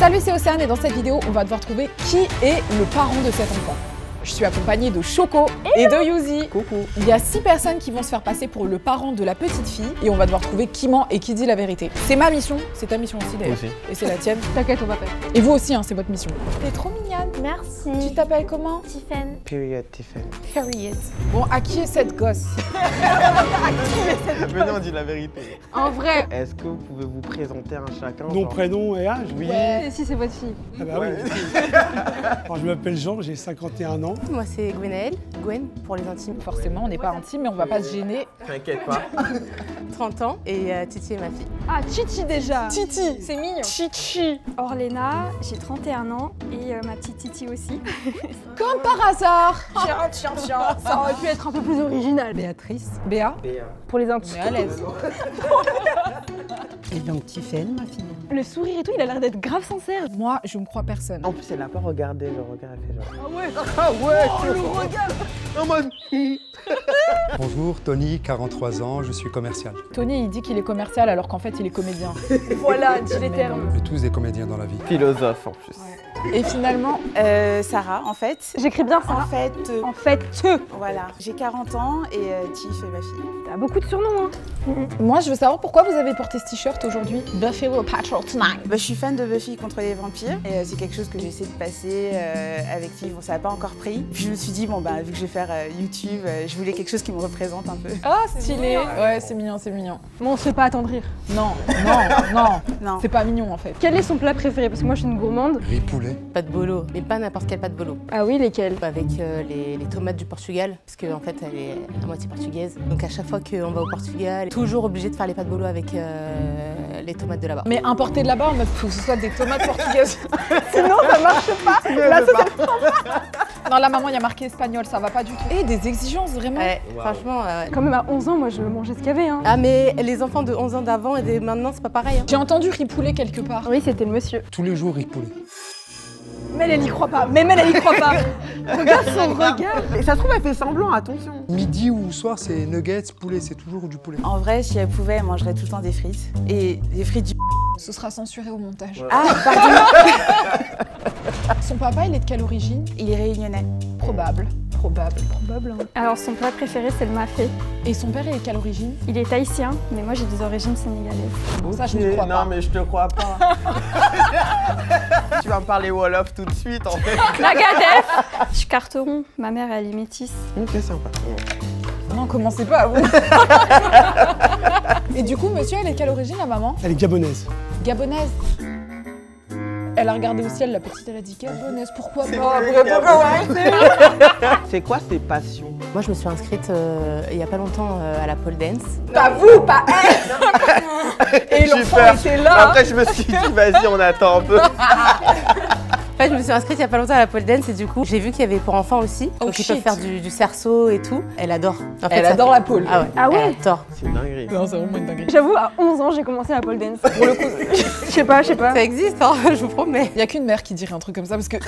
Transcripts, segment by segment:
Salut, c'est Océane et dans cette vidéo, on va devoir trouver qui est le parent de cet enfant. Je suis accompagnée de Choco et de Yuzi. Coucou. Il y a 6 personnes qui vont se faire passer pour le parent de la petite fille et on va devoir trouver qui ment et qui dit la vérité. C'est ma mission, c'est ta mission aussi d'ailleurs. Et c'est la tienne. T'inquiète, on va faire. Et vous aussi, hein, c'est votre mission. T'es trop mignonne. Merci. Tu t'appelles comment? Tiffen. Period, Tiffany. Period. Bon, à qui est cette gosse? Venez, on dit la vérité. En vrai. Est-ce que vous pouvez vous présenter un chacun? Nom, prénom et âge? Oui. Et si c'est votre fille? Ah bah oui. Alors, je m'appelle Jean, j'ai 51 ans. Moi c'est Gwenaëlle, Gwen pour les intimes. Forcément, on n'est pas intime, mais on va pas se gêner. T'inquiète pas. 30 ans et Titi est ma fille. Ah, Titi déjà. Titi. C'est mignon. Chichi. Orléna, j'ai 31 ans et ma petite Titi aussi. Comme par hasard. Tiens. Ça aurait pu être un peu plus original. Béatrice. Béa. Pour les On intimes. est à l'aise. Et donc Tiffen, ma fille. Le sourire et tout, il a l'air d'être grave sincère. Moi, je ne crois personne. En plus, elle a pas regardé le regard, elle fait genre. Ah ouais. Ah ouais, le regard. En mode. Bonjour, Tony, 43 ans, je suis commercial. Tony, il dit qu'il est commercial alors qu'en fait, il est comédien. Voilà, dis les termes. On est tous des comédiens dans la vie. Philosophe en plus. Et finalement, Sarah, en fait. J'écris bien ça. En fait, En fait, voilà. J'ai 40 ans et Tiff est ma fille. t'as beaucoup de surnoms, hein. moi, je veux savoir pourquoi vous avez porté ce t-shirt aujourd'hui. Buffalo Patrol Tonight. Je suis fan de Buffy contre les vampires et c'est quelque chose que j'essaie de passer avec Tiff. Bon, ça n'a pas encore pris. Puis je me suis dit, bon, bah, vu que je vais faire YouTube, je voulais quelque chose qui me représente un peu. Ah, stylé. Ouais, c'est mignon, c'est mignon. Bon, on se fait pas attendrir. Non. Non. C'est pas mignon en fait. Quel est son plat préféré? Parce que moi, je suis une gourmande. Riz poulet. Pas de bolo, mais pas n'importe quel pas de bolo. Ah oui, lesquels? Avec les tomates du Portugal, parce qu'en fait elle est à moitié portugaise. Donc à chaque fois qu'on va au Portugal, toujours obligé de faire les pâtes bolo avec les tomates de là-bas. Mais importer de là-bas, en mode faut que ce soit des tomates portugaises. Sinon, ça marche pas. La sauce, Non, la maman, il y a marqué espagnol, ça va pas du tout. Et des exigences vraiment. Ouais, franchement. Quand même, à 11 ans, moi, je mangeais ce qu'il y avait, hein. Ah mais les enfants de 11 ans d'avant et de maintenant, c'est pas pareil. Hein. J'ai entendu ripoulet quelque part. Oui, c'était le monsieur. Tous les jours, riz poulet. Mais elle y croit pas. Même elle y croit pas. Regarde son regard. Et ça se trouve, elle fait semblant, attention. Midi ou soir, c'est nuggets, poulet, c'est toujours du poulet. En vrai, si elle pouvait, elle mangerait tout le temps des frites. Et des frites du. Ce sera censuré au montage. Ah, pardon. Son papa, il est de quelle origine? Il est réunionnais. Probable. Probable, hein. Alors son plat préféré c'est le mafé. Et son père, il est de quelle origine? Il est tahitien, mais moi j'ai des origines sénégalaises. Bon, ça, je ne crois non, pas. mais je te crois pas. Tu vas me parler Wolof tout de suite, en fait. Nagadef. Je suis carteron, ma mère elle est métisse. Ok, sympa. Non, commencez pas, vous. Et du coup, monsieur, elle est de quelle origine, la maman? Elle est gabonaise. Gabonaise. Elle a regardé au ciel, la petite, elle a dit gabonaise, pourquoi C'est pas? vrai, C'est quoi ses passions? Moi je me suis inscrite il y a pas longtemps à la pole dance. Pas vous, pas elle. Et J'ai l'enfant peur. était là. Après, je me suis dit, vas-y, on attend un peu. En fait, je me suis inscrite il y a pas longtemps à la pole dance et du coup, j'ai vu qu'il y avait pour enfants aussi. Oh, Donc ils shit. peuvent faire du cerceau et tout. Elle adore. En fait, Elle ça adore fait- la pole. Ah ouais. Ah ouais. Elle adore. C'est une dinguerie. Non, c'est vraiment une dinguerie. J'avoue, à 11 ans, j'ai commencé la pole dance. Pour le coup, je sais pas. Ça existe, hein, je vous promets. Il y a qu'une mère qui dirait un truc comme ça parce que.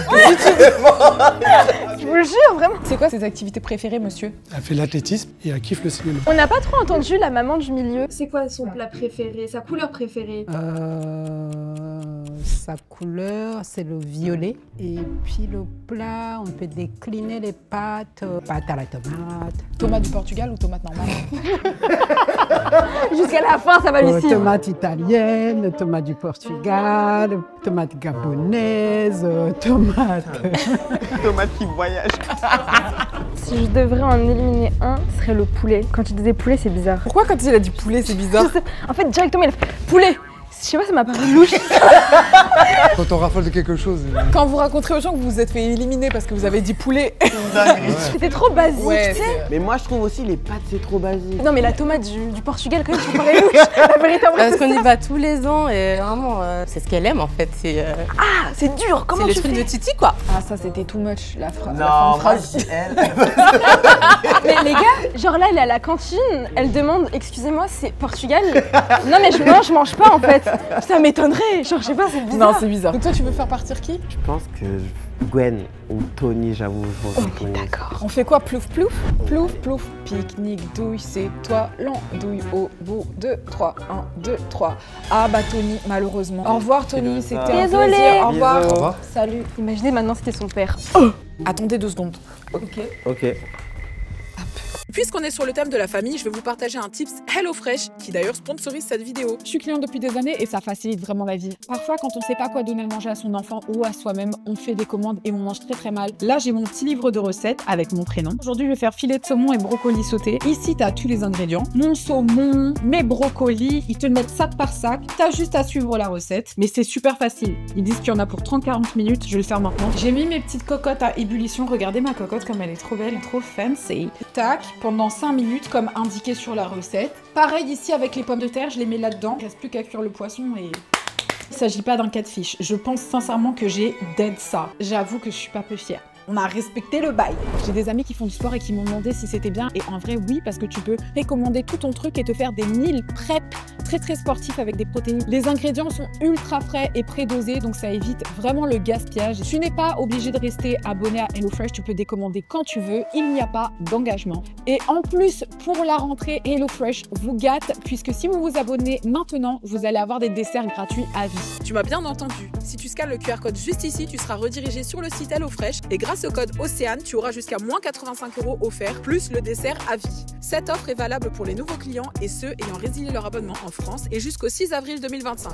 Je vous le jure, vraiment. C'est quoi ses activités préférées, monsieur? Elle fait de l'athlétisme et elle kiffe le cinéma. On n'a pas trop entendu la maman du milieu. C'est quoi son plat préféré, sa couleur préférée? Sa couleur, c'est le violet. Et puis le plat, on peut décliner les pâtes. Pâtes à la tomate. Tomate du Portugal ou tomate normale? Jusqu'à la fin, ça va lui suivre. Tomate italienne, tomate du Portugal, tomate gabonaise, tomate... Tomate qui voyage. Si je devrais en éliminer un, ce serait le poulet. Quand tu disais poulet, c'est bizarre. Pourquoi quand il a dit poulet, c'est bizarre? En fait, directement, il a fait poulet. Je sais pas, ça m'a paru louche. Quand on raffole de quelque chose, Quand vous raconterez aux gens que vous vous êtes fait éliminer parce que vous avez dit poulet. Dinguerie. C'était trop basique, Ouais, tu sais. Mais moi, je trouve aussi les pâtes, c'est trop basique. Non, mais la tomate du Portugal, quand même, tu me parais louche. La vérité, en vrai, Parce c'est qu'on ça. y va tous les ans et vraiment, c'est ce qu'elle aime en fait. C'est Ah, c'est dur. Comment le tu truc fais de Titi quoi. Ah, ça c'était too much, la Non, fin de moi, phrase. je dis elle. Mais les gars, genre là, elle est à la cantine, elle demande, excusez-moi, c'est Portugal? Non, mais je mange pas en fait. Ça m'étonnerait. Genre, je sais pas, c'est bizarre. Non, c'est bizarre. Donc toi, tu veux faire partir qui? Je pense que Gwen ou Tony, j'avoue. On fait quoi? Plouf plouf? Plouf plouf. Pique-nique, douille, c'est toi l'andouille au bout de 3. 1, 2, 3. Ah bah Tony, malheureusement. Au revoir Tony, c'était un Désolée. plaisir. Au revoir. Au revoir. Salut. Imaginez maintenant c'était son père. Attendez 2 secondes. Ok. Ok. Puisqu'on est sur le thème de la famille, je vais vous partager un tips HelloFresh qui d'ailleurs sponsorise cette vidéo. Je suis cliente depuis des années et ça facilite vraiment la vie. Parfois, quand on ne sait pas quoi donner à manger à son enfant ou à soi-même, on fait des commandes et on mange très très mal. Là, j'ai mon petit livre de recettes avec mon prénom. Aujourd'hui, je vais faire filet de saumon et brocoli sauté. Ici, tu as tous les ingrédients. Mon saumon, mes brocolis, ils te le mettent sac par sac. Tu as juste à suivre la recette, mais c'est super facile. Ils disent qu'il y en a pour 30-40 minutes. Je vais le faire maintenant. J'ai mis mes petites cocottes à ébullition. Regardez ma cocotte comme elle est trop belle, trop fancy. Tac. Pendant 5 minutes comme indiqué sur la recette. Pareil ici avec les pommes de terre, je les mets là-dedans. Il ne reste plus qu'à cuire le poisson et... Il ne s'agit pas d'un catfish. Je pense sincèrement que j'ai dead ça. J'avoue que je suis pas peu fière. On a respecté le bail. J'ai des amis qui font du sport et qui m'ont demandé si c'était bien. Et en vrai, oui, parce que tu peux précommander tout ton truc et te faire des meal prep très sportifs avec des protéines. Les ingrédients sont ultra frais et prédosés, donc ça évite vraiment le gaspillage. Tu n'es pas obligé de rester abonné à HelloFresh, tu peux décommander quand tu veux. Il n'y a pas d'engagement. Et en plus, pour la rentrée, HelloFresh vous gâte, puisque si vous vous abonnez maintenant, vous allez avoir des desserts gratuits à vie. Tu m'as bien entendu. Si tu scannes le QR code juste ici, tu seras redirigé sur le site HelloFresh et grâce au code Océane, tu auras jusqu'à moins 85 € offerts, plus le dessert à vie. Cette offre est valable pour les nouveaux clients et ceux ayant résilié leur abonnement en France et jusqu'au 6 avril 2025.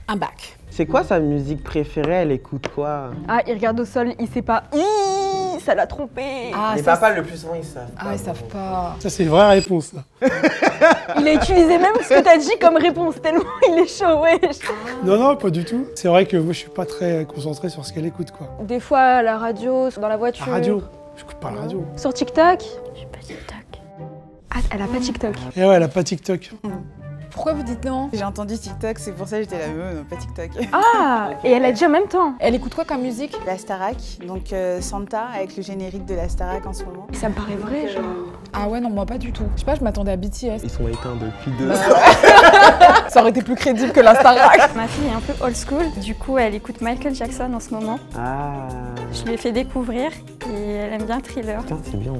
Un bac. C'est quoi sa musique préférée? Elle écoute quoi? Ah, il regarde au sol, il sait pas. Ça l'a trompé. Ah, Les papas, le plus souvent, ils savent. Ah, ils savent pas. Ça, c'est une vraie réponse, là. Il a utilisé même ce que t'as dit comme réponse, tellement il est chaud, wesh. Non, pas du tout. C'est vrai que moi, je suis pas très concentré sur ce qu'elle écoute, quoi. Des fois, à la radio, dans la voiture. La radio. J'écoute pas la radio. Sur TikTok. J'ai pas TikTok. Ah, elle a pas TikTok. Et ouais, elle a pas TikTok. Pourquoi vous dites non? J'ai entendu TikTok, c'est pour ça que j'étais là, non, pas TikTok. Ah, et elle a dit en même temps. Elle écoute quoi comme musique? La Starac, donc Santa avec le générique de la Starac en ce moment. Ça me paraît vrai, genre. Ah ouais, non, moi pas du tout. Je sais pas, je m'attendais à BTS. Ils sont éteints depuis 2 ans. Ça aurait été plus crédible que la Starac. Ma fille est un peu old school, du coup elle écoute Michael Jackson en ce moment. Ah. Je lui ai fait découvrir et elle aime bien Thriller. Putain, c'est bien.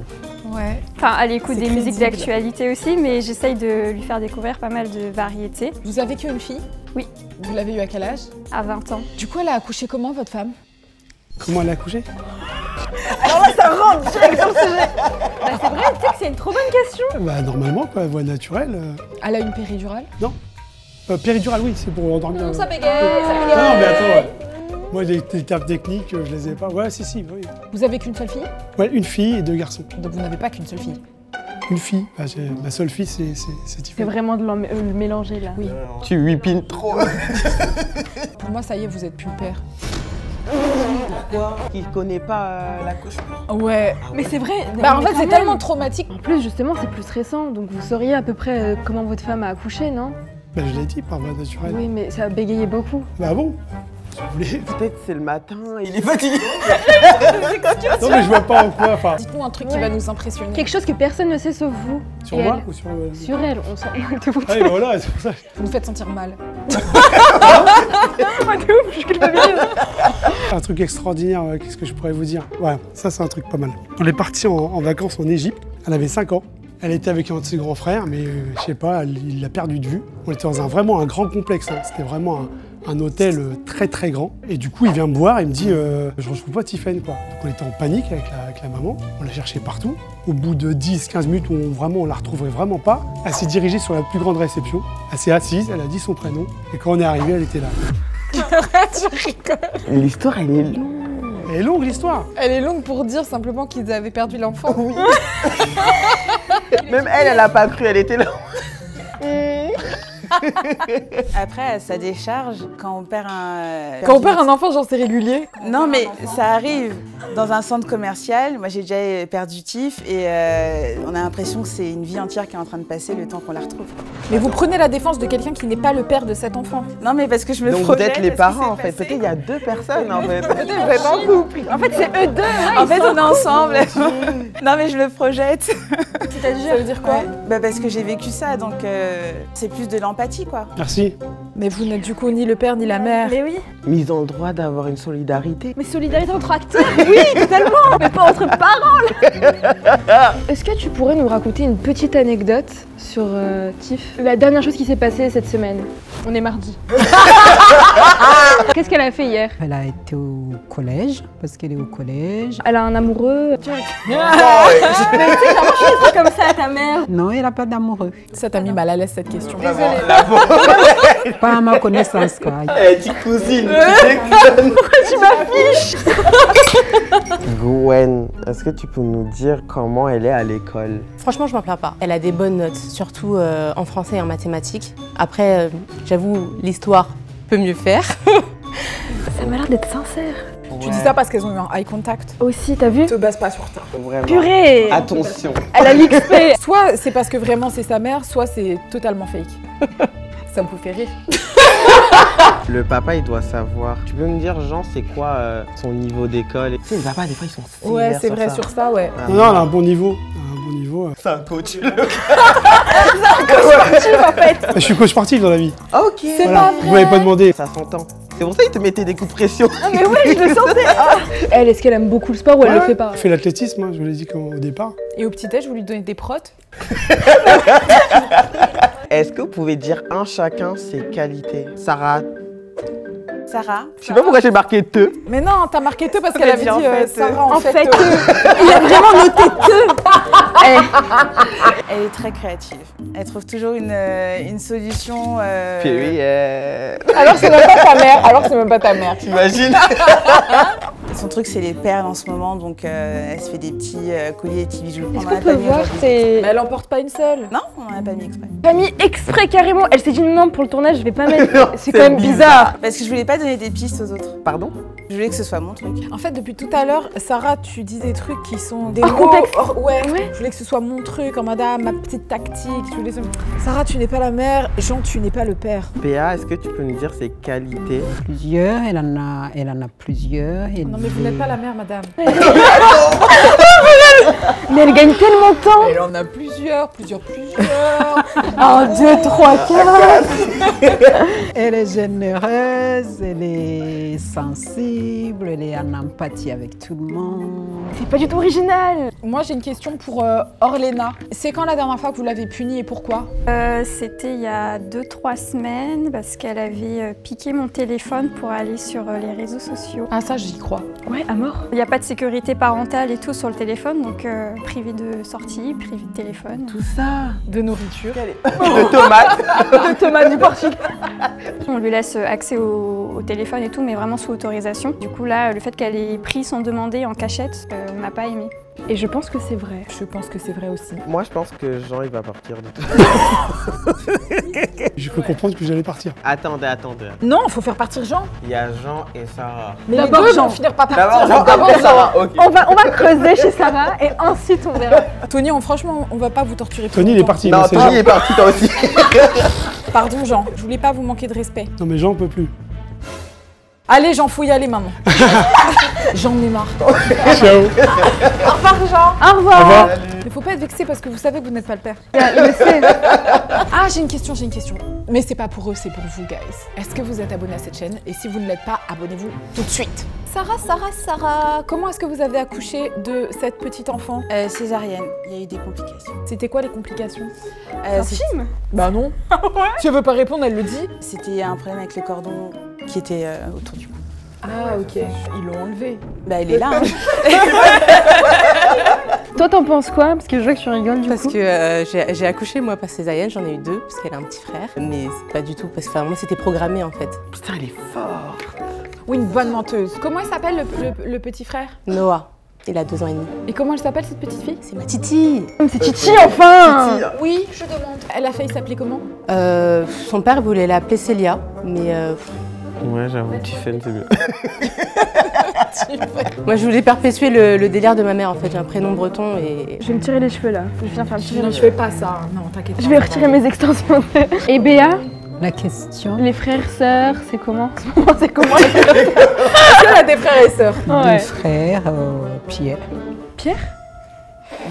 Ouais. Enfin, elle écoute C'est des musiques crédible. d'actualité aussi, mais j'essaye de lui faire découvrir pas mal de variétés. Vous avez qu'une fille? Oui. Vous l'avez eu à quel âge? À 20 ans. Du coup, elle a accouché comment, votre femme? Comment elle a accouché? Alors là, ça rentre direct dans le sujet. Bah, c'est vrai, tu sais que c'est une trop bonne question. Bah, normalement, quoi, voie naturelle. Elle a une péridurale? Non. Péridurale, oui, c'est pour endormir. Non, ça bégaye, ça Non, bégaye. mais attends, ouais. Moi, des étapes techniques, je les ai pas. Ouais, si, oui. Vous avez qu'une seule fille? Ouais, une fille et 2 garçons. Donc vous n'avez pas qu'une seule fille? Une fille. Bah, ma seule fille, c'est C'est Tiffany. vraiment de le mélanger là. Oui. Tu huipines trop. Pour moi, ça y est, vous êtes plus le père. Pourquoi? Qu'il connaît pas l'accouchement. Ouais. Mais c'est vrai. Bah en mais fait, quand c'est même. tellement traumatique. En plus, justement, c'est plus récent, donc vous sauriez à peu près comment votre femme a accouché, non? Bah, je l'ai dit, par voie naturelle. Oui, mais ça a bégayé beaucoup. Bah bon, si vous voulez. Peut-être c'est le matin, il est fatigué. Non, mais je vois pas en quoi. Enfin, Dites-nous un truc qui va nous impressionner. Quelque chose que personne ne sait sauf vous. sur Et moi elle. ou sur. Sur elle, on s'en moque de vous. Ah, oui, bah voilà, c'est pour ça. Vous nous faites sentir mal. Moi de ouf, je culpabilise. Un truc extraordinaire, qu'est-ce que je pourrais vous dire? Ouais, ça, c'est un truc pas mal. On est parti en vacances en Égypte. Elle avait 5 ans. Elle était avec un de ses grands frères, mais je sais pas, il l'a perdu de vue. On était dans vraiment un grand complexe. Hein. C'était vraiment un hôtel très grand. Et du coup, il vient me voir et me dit je retrouve pas Tiffany, quoi. Donc on était en panique avec la maman. On l'a cherchée partout. Au bout de 10-15 minutes, on la retrouvait vraiment pas. Elle s'est dirigée sur la plus grande réception. Elle s'est assise, elle a dit son prénom. Et quand on est arrivé, elle était là. Je rigole. L'histoire, elle est longue. Elle est longue, l'histoire. Elle est longue pour dire simplement qu'ils avaient perdu l'enfant. Oui. Même elle a pas cru, elle était là. Après, à sa décharge, quand on perd un... Quand on perd un enfant, genre c'est régulier. Non, mais ça arrive dans un centre commercial. Moi, j'ai déjà perdu Tiff et on a l'impression que c'est une vie entière qui est en train de passer le temps qu'on la retrouve. Mais vous prenez la défense de quelqu'un qui n'est pas le père de cet enfant. Non, mais parce que je me Donc vous projette. êtes les parce que parents en c'est fait. passé. Peut-être il y a 2 personnes en fait. Peut-être vous êtes en couple. En fait, c'est eux deux. Ouais, En fait, on est ensemble. Non, mais je le projette. C'est-à-dire. Ça veut dire quoi? Bah, parce que j'ai vécu ça, donc c'est plus de l'empathie, quoi. Merci. Mais vous n'êtes du coup ni le père ni la mère. Mais oui. Mais ils ont le droit d'avoir une solidarité. Mais solidarité entre acteurs, oui, totalement. Mais pas entre parents. Est-ce que tu pourrais nous raconter une petite anecdote sur Tiff? La dernière chose qui s'est passée cette semaine. On est mardi. Qu'est-ce qu'elle a fait hier? Elle a été au collège, parce qu'elle est au collège. Elle a un amoureux. Mais tu sais, comment je fais comme ça à ta mère? Non, elle n'a pas d'amoureux. Ça t'a mis mal à l'aise cette question. Pas à ma connaissance, quoi. Elle dit cousine. Pourquoi tu m'affiches? Gwen, est-ce que tu peux nous dire comment elle est à l'école? Franchement, je m'en plains pas. Elle a des bonnes notes, surtout en français et en mathématiques. Après, j'avoue, l'histoire peut mieux faire. Ça m'a l'air d'être sincère. Tu dis ça parce qu'elles ont eu un eye contact. Aussi, t'as vu? Ne te base pas sur ça. Vraiment. Purée! Attention. Elle a l'XP. Soit c'est parce que vraiment c'est sa mère, soit c'est totalement fake. Ça me fait rire. Le papa, il doit savoir. Tu peux me dire, Jean, c'est quoi son niveau d'école? Tu sais, les papas, des fois, ils sont sévères. Ouais, c'est vrai sur ça, ouais. Ah, Non, elle a un bon niveau. C'est un coach. Je suis coach sportif dans la vie. Ok. C'est pas vrai. Vous m'avez pas demandé. Ça s'entend. C'est pour ça qu'il te mettait des coups de pression. Ah mais ouais, je le sentais. Elle, est-ce qu'elle aime beaucoup le sport ou elle le fait pas? Je fais l'athlétisme, hein, je vous l'ai dit au départ. Et au petit-déj, vous lui donnez des protes? Est-ce que vous pouvez dire un chacun ses qualités? Sarah. Sarah. Je sais pas pourquoi j'ai marqué te. Mais non, t'as marqué te parce qu'elle avait dit en fait, Sarah En fait, il a vraiment noté Elle est très créative. Elle trouve toujours une solution. Alors c'est même pas ta mère. Alors c'est même pas ta mère. T'imagines? Son truc, c'est les perles en ce moment, donc elle se fait des petits colliers, des petits bijoux. Est-ce qu'on peut voir Mais elle en porte pas une seule. Non, on n'en a pas mis exprès. Pas mis exprès carrément. Elle s'est dit non pour le tournage, je vais pas mettre. C'est quand même bizarre. Parce que je voulais pas donner des pistes aux autres. Pardon? Je voulais que ce soit mon truc. En fait, depuis tout à l'heure, Sarah, tu dis des trucs qui sont des Hors mots. contexte. Ouais. Je voulais que ce soit mon truc, en madame, ma petite tactique. Tu voulais... Sarah, tu n'es pas la mère. Jean, tu n'es pas le père. Béa, est-ce que tu peux nous dire ses qualités? Plusieurs, elle en a plusieurs. Non mais vous n'êtes pas la mère, madame. Mais elle gagne tellement de temps. Elle en a plusieurs. 1, 2, 3, 4. Elle est généreuse, elle est sensible, elle est en empathie avec tout le monde. C'est pas du tout original. Moi, j'ai une question pour Orléna. C'est quand la dernière fois que vous l'avez punie et pourquoi? C'était il y a 2-3 semaines parce qu'elle avait piqué mon téléphone pour aller sur les réseaux sociaux. Ah ça, j'y crois. Ouais, à mort. Il n'y a pas de sécurité parentale et tout sur le téléphone, donc privé de sortie, privé de téléphone. Tout ça. De nourriture. De tomates. De tomates du Portugal. On lui laisse accès au téléphone et tout, mais vraiment sous autorisation. Du coup là, le fait qu'elle ait pris sans demander en cachette, on n'a pas aimé. Et je pense que c'est vrai. Je pense que c'est vrai aussi. Moi, je pense que Jean, il va partir de tout. J'ai cru comprendre que j'allais partir. Attendez. Non, faut faire partir Jean. Il y a Jean et Sarah. Mais D'abord les deux Jean. vont finir par D'abord partir. Jean, après Sarah. Ok. On va creuser chez Sarah et ensuite on verra. Tony, franchement, on va pas vous torturer. Tony, il est parti. Non, mais c'est Tony Jean. est parti, toi aussi. Pardon, Jean. Je voulais pas vous manquer de respect. Non, mais Jean peut plus. Allez, Jean, faut y aller, maman. J'en ai marre. Ciao. Au revoir, Jean. Au revoir. Il faut pas être vexé parce que vous savez que vous n'êtes pas le père. Je sais. Ah, j'ai une question. Mais c'est pas pour eux, c'est pour vous, guys. Est-ce que vous êtes abonné à cette chaîne? Et si vous ne l'êtes pas, abonnez-vous tout de suite. Sarah, comment est-ce que vous avez accouché de cette petite enfant? Césarienne, il y a eu des complications. C'était quoi les complications? Un film? Bah non. Si elle veut pas répondre, elle le dit. C'était un problème avec le cordon qui était autour du cou. Ah, ok. Ils l'ont enlevé. Bah elle est là. Hein. Toi, t'en penses quoi? Parce que je vois que tu rigoles du Parce coup. que j'ai accouché moi par césarienne, j'en ai eu 2 parce qu'elle a un petit frère. Mais c'est pas du tout parce que moi c'était programmé en fait. Putain, il est fort. Oui, une bonne menteuse. Comment il s'appelle le petit frère? Noah, il a 2 ans et demi. Et comment elle s'appelle cette petite fille? C'est ma Titi. C'est Titi enfin. Oui, je demande. Elle a failli s'appeler comment? Son père voulait l'appeler Célia, mais Ouais, j'avoue, Tiffen, c'est mieux. moi je voulais perpétuer le délire de ma mère en fait. J'ai un prénom breton et... Je vais me tirer les cheveux là. Je viens faire me tirer les Je cheveux. fais pas ça. Non, t'inquiète pas. Je vais retirer mes extensions. Et Béa, La question? les frères, sœurs, c'est comment? C'est comment? Est-ce qu'elle a des frères et sœurs? Deux frères, Pierre. Pierre?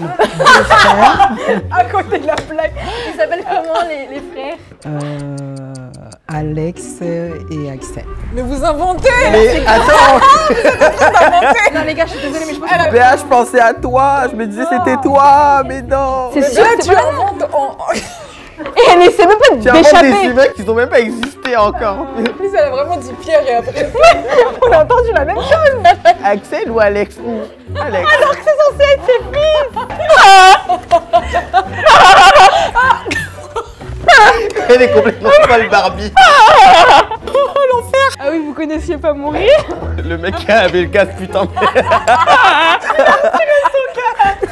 Deux frères. À côté de la plaque. Ils s'appellent comment les frères? Alex et Axel. Mais vous inventez! Mais attends! Non les gars, je suis désolée mais je pense que... Béa, je pensais à toi, je me disais c'était toi, mais non! C'est sûr que tu inventes Et elle essaie même pas Tu inventes d'échapper. des humains qui n'ont même pas existé encore. En plus, elle a vraiment dit Pierre et après. On a entendu la même chose. Axel ou Alex? Alex. Alors que c'est censé être ses fils. Elle est complètement folle, Barbie. Oh l'enfer. Ah oui, vous connaissiez pas mon rire? Le mec qui avait le casque, putain.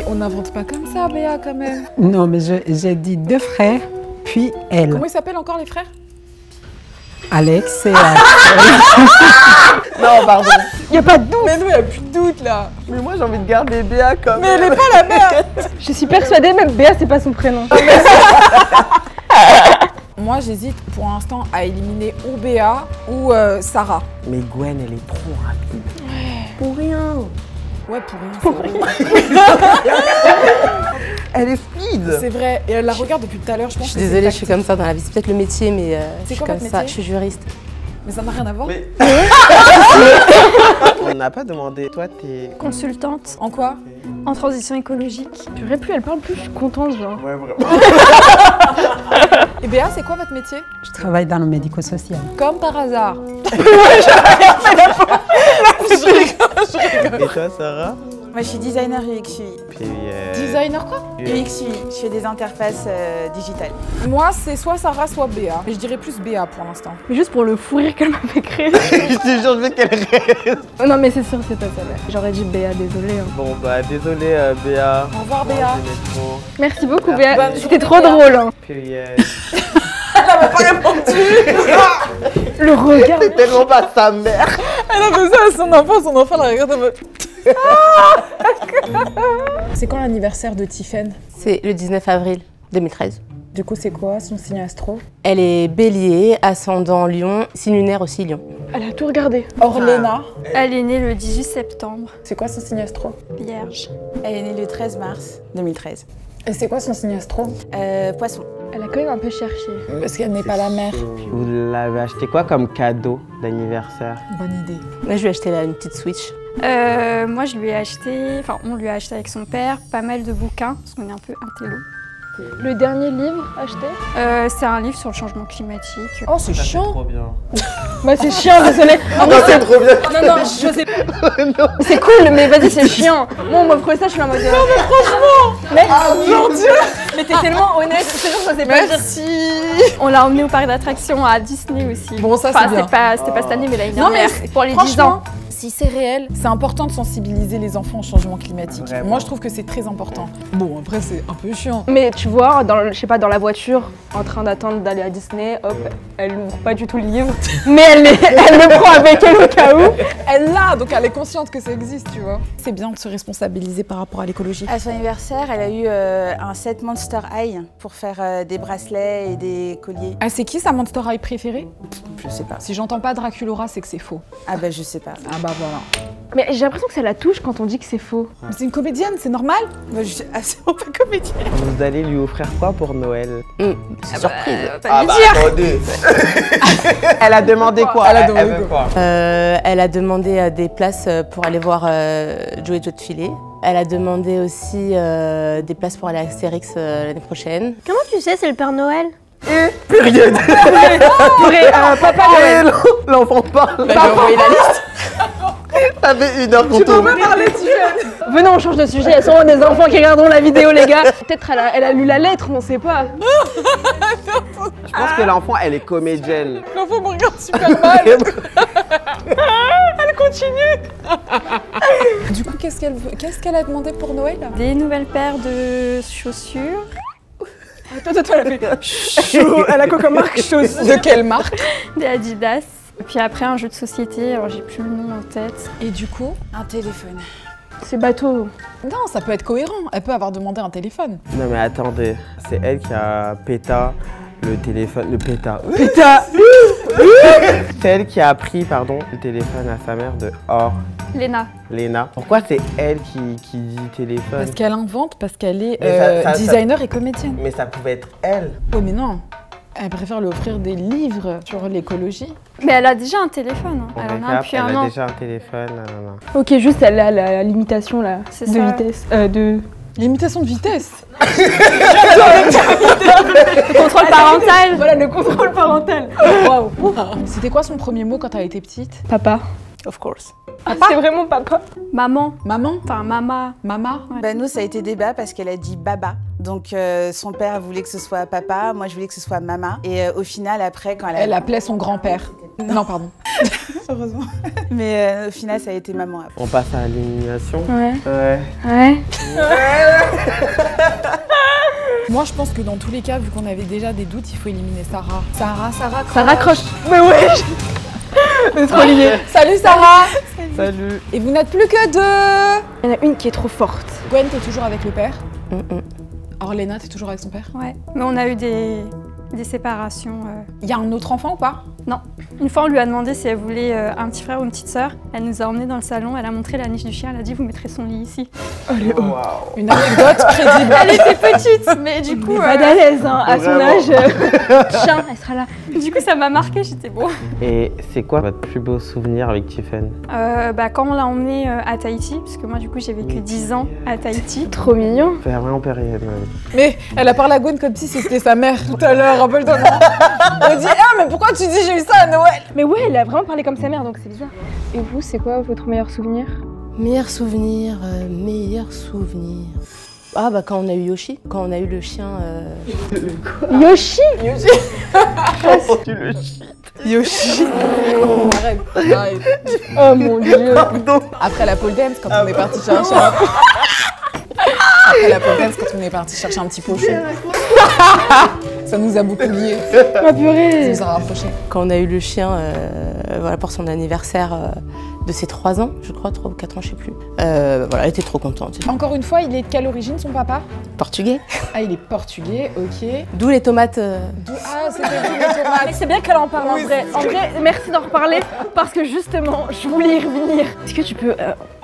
On n'invente pas comme ça, Béa, quand même. Non, mais j'ai dit 2 frères, puis elle. Comment ils s'appellent encore, les frères? Alex et Axel. Non, pardon. Y a pas de doute. Mais nous, y a plus de doute, là. Mais moi, j'ai envie de garder Béa comme. Mais elle est pas la mère. Je suis persuadée, même Béa, c'est pas son prénom. Moi, j'hésite pour l'instant à éliminer ou Béa ou Sarah. Mais Gwen, elle est trop rapide. Pour rien. Ouais, pour rien. Elle est speed. C'est vrai. Et elle la regarde depuis tout à l'heure, je pense. Je suis désolée, je suis comme ça dans la vie. C'est peut-être le métier, mais je suis quoi comme votre ça. métier? Je suis juriste. Mais ça n'a rien à voir. Mais... On n'a pas demandé. Toi, t'es. Consultante En quoi? en transition écologique. Purée, plus elle parle, plus je suis contente, genre. Ouais, vraiment. Et Béa, c'est quoi votre métier? Je travaille dans le médico-social. Comme par hasard. Et toi, Sarah? Moi, je suis designer UX UI. Puis, Designer quoi? UX UI. Je fais des interfaces digitales. Moi, c'est soit Sarah, soit Béa. Mais je dirais plus Béa pour l'instant. Mais juste pour le fou rire qu'elle m'avait créé. Je te jure, je veux qu'elle reste. Non, mais c'est sûr, c'est pas ça. J'aurais dit Béa, désolée. Hein. Bon, bah, désolé, Béa. Au revoir, Béa. Merci beaucoup, Merci. Béa. Bonne C'était journée, trop Béa. drôle. Hein. Puis, Le regard. c'est tellement pas sa mère. Elle a fait ça à son enfant la regarde en mode. C'est quand l'anniversaire de Tiffen? C'est le 19 avril 2013. Du coup, c'est quoi son signe astro? Elle est bélier, ascendant lion, signe lunaire aussi lion. Elle a tout regardé. Orléna. Elle est née le 18 septembre. C'est quoi son signe astro? Vierge. Elle est née le 13 mars 2013. Et c'est quoi son signe astro? Poisson. Elle a quand même un peu cherché. Parce qu'elle n'est pas la mère. Vous l'avez acheté quoi comme cadeau d'anniversaire? Bonne idée. Là, je lui ai acheté là, une petite Switch. Moi, je lui ai acheté, enfin, on lui a acheté avec son père pas mal de bouquins, parce qu'on est un peu intello. Le dernier livre acheté? C'est un livre sur le changement climatique. Oh, c'est chiant. Trop bien. Bah, c'est chiant, désolé. Non, c'est trop bien. Non, je sais pas. C'est cool, mais vas-y, c'est chiant. Moi, on m'offre ça, je suis en mode. Non, mais franchement! Mais, mon Dieu! Mais t'es tellement honnête, c'est sûr que je sais pas dire. Merci. On l'a emmené au parc d'attractions à Disney aussi. Bon, ça, Enfin, c'est bien. c'était pas cette année, mais l'année Non, mais dernière. Pour les 10 franchement, ans. si c'est réel, c'est important de sensibiliser les enfants au changement climatique. Vraiment. Moi, je trouve que c'est très important. Bon, après, c'est un peu chiant. Mais tu vois, je sais pas, dans la voiture, en train d'attendre d'aller à Disney, hop, elle ouvre pas du tout le livre, mais elle le prend avec elle au cas où. Elle l'a, donc elle est consciente que ça existe, tu vois. C'est bien de se responsabiliser par rapport à l'écologie. À son anniversaire, elle a eu un set Monster High pour faire des bracelets et des colliers. Ah, c'est qui sa Monster High préférée? Je sais pas. Si j'entends pas Draculora, c'est que c'est faux. Ah bah je sais pas. Ah bah voilà. Mais j'ai l'impression que ça la touche quand on dit que c'est faux. Mais c'est une comédienne, c'est normal. Moi je suis absolument pas comédienne. Vous allez lui offrir quoi pour Noël? C'est surprise. Attendez. Elle a demandé quoi? Elle a demandé veut quoi? Elle a demandé des places pour aller voir Joe et Joe de Filet. Elle a demandé aussi des places pour aller à Astérix l'année prochaine. Comment tu sais c'est le Père Noël? Période. Papa Noël. L'enfant parle. Bah, j'ai envoyé la liste. Ça fait 1 heure qu'on tourne. Venez, on change de sujet, il y a sûrement des enfants qui regardent la vidéo, les gars. Peut-être elle a lu la lettre, on sait pas. Je pense que l'enfant, elle est comédienne. L'enfant me regarde super mal. Elle continue. Du coup, qu'est-ce qu'elle a demandé pour Noël? Des nouvelles paires de chaussures. Attends, elle a fait elle a quoi comme marque chose? De quelle marque? Des Adidas. Et puis après, un jeu de société, alors j'ai plus le nom en tête. Et du coup? Un téléphone. C'est bateau. Non, ça peut être cohérent. Elle peut avoir demandé un téléphone. Non mais attendez, c'est elle qui a péta le téléphone, le péta. C'est elle qui a pris, pardon, le téléphone à sa mère de Léna. Pourquoi c'est elle qui dit téléphone? Parce qu'elle invente, parce qu'elle est Mais ça- designer et comédienne. Mais ça pouvait être elle. Oh mais non. Elle préfère lui offrir des livres sur l'écologie. Mais elle a déjà un téléphone. Hein. Elle en a un depuis un Elle a an. déjà un téléphone. Nanana. Ok, juste elle a la limitation là, C'est de ça. vitesse. De... Limitation de vitesse. Contrôle parental. Voilà, le contrôle parental. Waouh. C'était quoi son premier mot quand elle était petite? Papa. Of course. C'est vraiment papa. Maman. Maman? Enfin, mama. Mama? Ouais. Bah, nous, ça a été débat parce qu'elle a dit baba. Donc son père voulait que ce soit papa, moi je voulais que ce soit mama. Et au final, après, quand Elle appelait son grand-père. Non, pardon. Heureusement. Mais au final, ça a été maman après. On passe à l'élimination. Ouais. Ouais. Ouais. Moi, je pense que dans tous les cas, vu qu'on avait déjà des doutes, il faut éliminer Sarah. Sarah. Ça raccroche. Mais ouais. C'est trop lié. Salut Sarah. Salut. Et vous n'êtes plus que deux. Il y en a une qui est trop forte. Gwen, t'es toujours avec le père. Orléna, t'es toujours avec son père. Ouais. Mais on a eu des séparations. Il y a un autre enfant ou pas? Non. Une fois, on lui a demandé si elle voulait un petit frère ou une petite sœur. Elle nous a emmenés dans le salon, elle a montré la niche du chien, elle a dit vous mettrez son lit ici. Une anecdote crédible. Elle était petite, mais du coup, Pas à l'aise, hein, à son âge. Chien, elle sera là. du coup, ça m'a marqué. J'étais bon. Et c'est quoi votre plus beau souvenir avec Tiffen? Quand on l'a emmené à Tahiti, parce que moi, du coup, j'ai vécu 10 ans à Tahiti. Trop mignon. C'est vraiment période. Mais elle a parlé à Gwen comme si c'était sa mère tout à l'heure, rappelle-toi. Elle dit ah mais pourquoi tu dis j'ai eu ça à Noël? Mais ouais, elle a vraiment parlé comme sa mère, donc c'est bizarre. Et vous, c'est quoi votre meilleur souvenir? Meilleur souvenir. Ah bah quand on a eu Yoshi, quand on a eu le chien. Yoshi. Tu le shit. Yoshi. Arrête. Oh mon dieu. Pardon. Après la pole dance, quand on est parti chercher Après la pole dance, quand on est parti chercher un petit pochon. Ça nous a beaucoup liés. Ah Ça purée. nous a rapprochés. Quand on a eu le chien voilà, pour son anniversaire de ses 3 ans, je crois, 3 ou 4 ans, je sais plus. Voilà, elle était trop contente. Encore une fois, il est de quelle origine son papa? Portugais. Ah, il est portugais, ok. D'où les tomates. Ah, c'était les tomates. Mais c'est bien qu'elle en parle en vrai. En vrai, merci d'en reparler parce que justement, je voulais y revenir. Est-ce que tu peux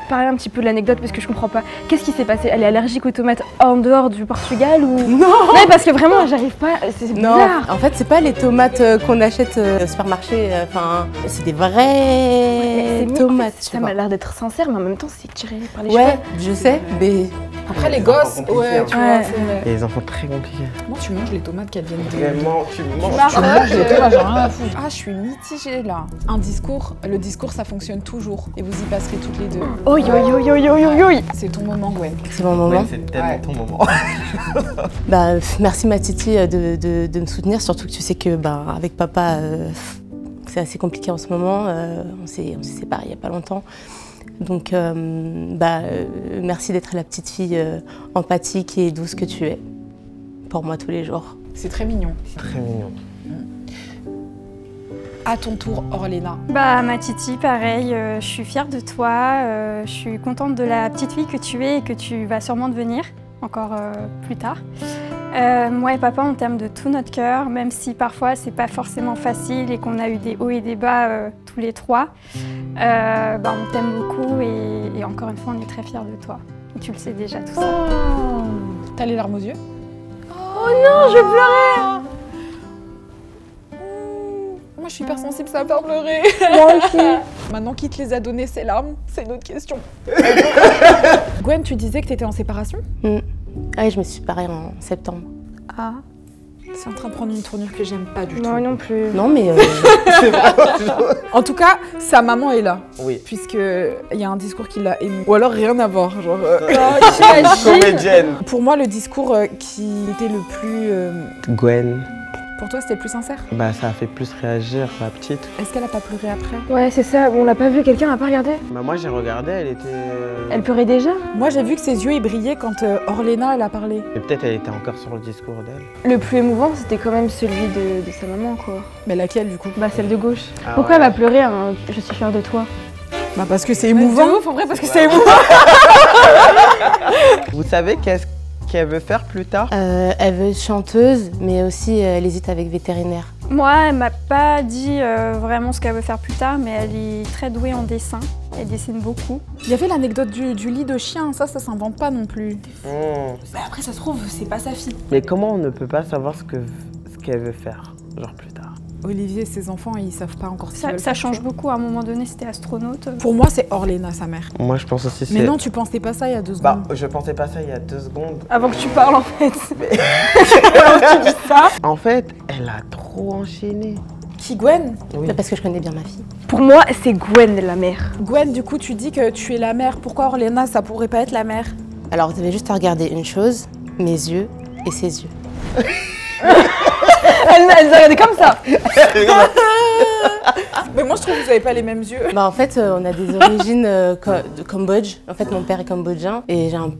parler un petit peu de l'anecdote parce que je comprends pas. Qu'est-ce qui s'est passé? Elle est allergique aux tomates en dehors du Portugal ou... Non. Ouais, parce que vraiment, j'arrive pas. C'est Non, bizarre. en fait, c'est pas les tomates qu'on achète au supermarché. Enfin, c'est des vraies tomates. Ça m'a l'air d'être sincère, mais en même temps, c'est tiré par les Ouais, cheveux. je sais, mais Après, les gosses, ouais, tu vois, c'est vrai. Les enfants très compliqués. Comment tu manges les tomates qu'elles viennent de... Vraiment, tu manges. Tu manges les tomates, j'ai rien à foutre. Ah, je suis mitigée là. Un discours, le discours, ça fonctionne toujours. Et vous y passerez toutes les deux. Oi, oi, oi, oi, oi, oi. C'est ton moment, Gwen. c'est mon moment. Ouais, c'est tellement ton moment. Bah, merci ma Titi de me soutenir, surtout que tu sais que bah, avec papa, c'est assez compliqué en ce moment. On s'est séparés il n'y a pas longtemps. Donc, merci d'être la petite fille empathique et douce que tu es pour moi tous les jours. C'est très mignon. Très mignon. À ton tour, Orléna. Bah, ma Titi, pareil, je suis fière de toi, je suis contente de la petite fille que tu es et que tu vas sûrement devenir, encore plus tard. Moi et papa, on t'aime de tout notre cœur, même si parfois c'est pas forcément facile et qu'on a eu des hauts et des bas tous les trois. On t'aime beaucoup et encore une fois, on est très fiers de toi. Et tu le sais déjà, tout ça. T'as les larmes aux yeux? Oh non, je vais pleurer. Moi, je suis hypersensible, ça va faire pleurer. Moi aussi. Maintenant, qui te les a données, ces larmes? C'est une autre question. Gwen, tu disais que t'étais en séparation? Ah, je me suis séparée en septembre. Ah. C'est en train de prendre une tournure que j'aime pas du tout. Moi non plus. Non, mais En tout cas, sa maman est là. Oui. Puisqu'il y a un discours qui l'a ému. Ou alors rien à voir. Genre, Comédienne. Pour moi, le discours qui était le plus... Gwen. Pour toi, c'était le plus sincère? Bah, ça a fait plus réagir la petite. Est-ce qu'elle a pas pleuré après? Ouais, c'est ça. On l'a pas vu. Quelqu'un a pas regardé? Bah, moi, j'ai regardé, elle était. Elle pleurait déjà? Moi, j'ai vu que ses yeux, ils brillaient quand Orléna, elle a parlé. Mais peut-être elle était encore sur le discours d'elle. Le plus émouvant, c'était quand même celui de sa maman, quoi. Mais laquelle, du coup? Bah, celle de gauche. Ah Pourquoi ouais. elle va pleurer hein? Je suis fière de toi. Bah, parce que c'est émouvant. C'est ouf, en vrai, parce que c'est émouvant. Vous savez qu'est-ce qu'elle veut faire plus tard? elle veut être chanteuse, mais aussi elle hésite avec vétérinaire. Moi, elle m'a pas dit vraiment ce qu'elle veut faire plus tard, mais elle est très douée en dessin. Elle dessine beaucoup. Il y avait l'anecdote du lit de chien, ça s'invente pas non plus. Mmh. Mais après, ça se trouve, c'est pas sa fille. Mais comment on ne peut pas savoir ce qu'elle veut faire? genre plus tard. Olivier et ses enfants, ils savent pas encore ce qu'ils veulent Ça faire, change tu vois. beaucoup. À un moment donné, c'était astronaute. Pour moi, c'est Orléna, sa mère. Moi, je pense aussi c'est... Mais non, tu pensais pas ça il y a 2 secondes. Bah, je pensais pas ça il y a 2 secondes. Avant que tu parles, en fait. En fait, elle a trop enchaîné. Qui, Gwen? Oui. C'est parce que je connais bien ma fille. Pour moi, c'est Gwen, la mère. Gwen, du coup, tu dis que tu es la mère. Pourquoi Orléna, ça pourrait pas être la mère? Alors, vous avez juste à regarder une chose, mes yeux et ses yeux. Elle a regardé comme ça. Mais moi, je trouve que vous avez pas les mêmes yeux. Bah, en fait, on a des origines de Cambodge. En fait, mon père est cambodgien et j'ai un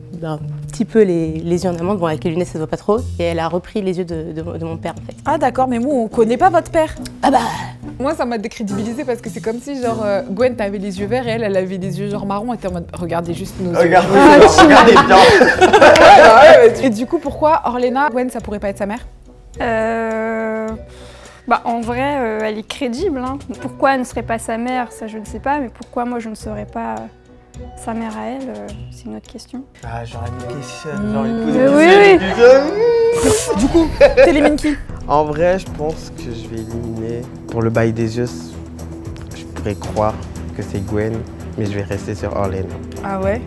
petit peu les yeux en amande. Bon, avec les lunettes, ça se voit pas trop. Et elle a repris les yeux de mon père, en fait. Ah d'accord, mais moi, on connaît pas votre père. Ah bah. Moi, ça m'a décrédibilisé parce que c'est comme si, genre, Gwen, t'avais les yeux verts et elle avait les yeux genre marron et t'es en mode, regardez juste nos yeux. Regardez bien. Et du coup, pourquoi Orléna, Gwen, ça pourrait pas être sa mère? Bah, en vrai, elle est crédible. Hein. Pourquoi elle ne serait pas sa mère, ça je ne sais pas, mais pourquoi moi je ne serais pas sa mère à elle, c'est une autre question. Ah, j'aurais une question, genre une Du coup, t'élimines qui? En vrai, je pense que je vais éliminer. Pour le bail des yeux, je pourrais croire que c'est Gwen, mais je vais rester sur Orléna. Ah ouais?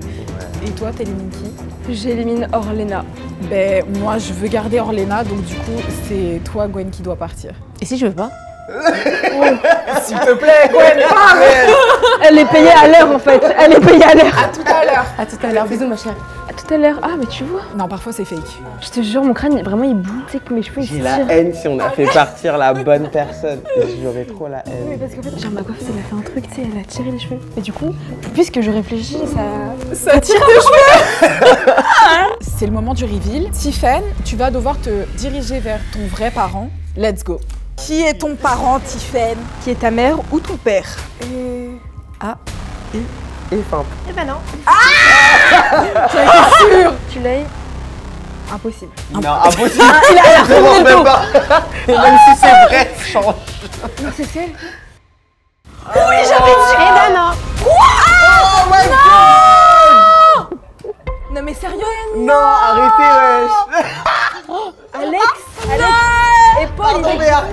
Et toi, t'élimines qui? J'élimine Orléna. Ben, moi, je veux garder Orléna, donc du coup, c'est toi, Gwen, qui doit partir. Et si je veux pas? S'il te plaît, Gwen, Elle est payée à l'heure, en fait. Elle est payée à l'heure. à tout à l'heure. À tout à l'heure, bisous ma chérie. À tout à l'heure. Ah, mais tu vois. Non, parfois, c'est fake. Je te jure, mon crâne, vraiment, il boue. Tu sais que mes cheveux, ils J'ai se la tirent. haine si on a fait partir la bonne personne. J'aurais trop la Oui, haine. parce qu'en fait, genre ma coiffeuse, elle a fait un truc, tu sais, elle a tiré les cheveux. Et du coup, puisque je réfléchis, Ça tire tes cheveux. C'est le moment du reveal. Tiffen, tu vas devoir te diriger vers ton vrai parent. Let's go. Qui est ton parent, Tiffen? qui est ta mère ou ton père? Et fin. Eh ben non. Sûr. Tu l'as eu? Impossible. Non, impossible. Il a Vraiment même pas. Même si c'est vrai, change. Non, c'est elle. Eh ben non. Oh my god. Non, mais sérieux? Non, arrêtez, wesh. Alex et Paul, ils Pardon, merde.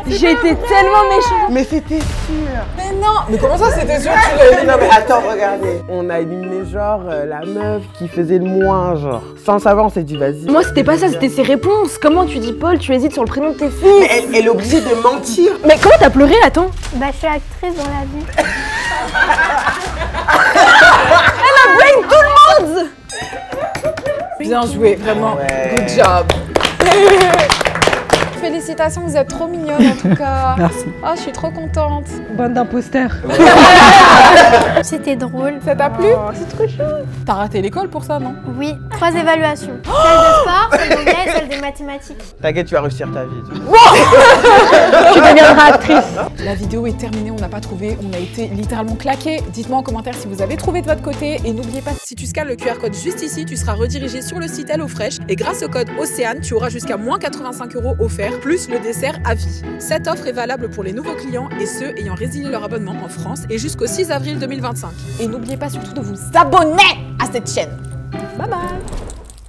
J'ai été tellement méchante. Mais c'était sûr. Mais non. Mais comment ça, c'était sûr que tu l'as Non mais attends, regardez. On a éliminé genre la meuf qui faisait le moins, genre. Sans savoir, on s'est dit vas-y. Moi, c'était pas ça, c'était ses réponses. Comment tu dis Paul? Tu hésites sur le prénom de tes filles. Mais elle est obligée de mentir. Mais comment t'as pleuré? Attends. Bah, je suis actrice dans la vie. Bien joué, vraiment. Ouais. Good job. Félicitations, vous êtes trop mignonne en tout cas. Merci. Oh, je suis trop contente. Bande d'imposteurs. C'était drôle. Ça t'a plu? C'est trop chou. T'as raté l'école pour ça, non? Oui, 3 évaluations. Celle de sport, celle d'anglais, celle des mathématiques. T'inquiète, tu vas réussir ta vie. Tu deviendras actrice. La vidéo est terminée, on n'a pas trouvé, on a été littéralement claqués. Dites-moi en commentaire si vous avez trouvé de votre côté. Et n'oubliez pas, si tu scannes le QR code juste ici, tu seras redirigé sur le site HelloFresh. Et grâce au code Océane, tu auras jusqu'à moins 85 € offerts, plus le dessert à vie. Cette offre est valable pour les nouveaux clients et ceux ayant résilié leur abonnement en France et jusqu'au 6 avril 2025. Et n'oubliez pas surtout de vous abonner à cette chaîne. Bye bye.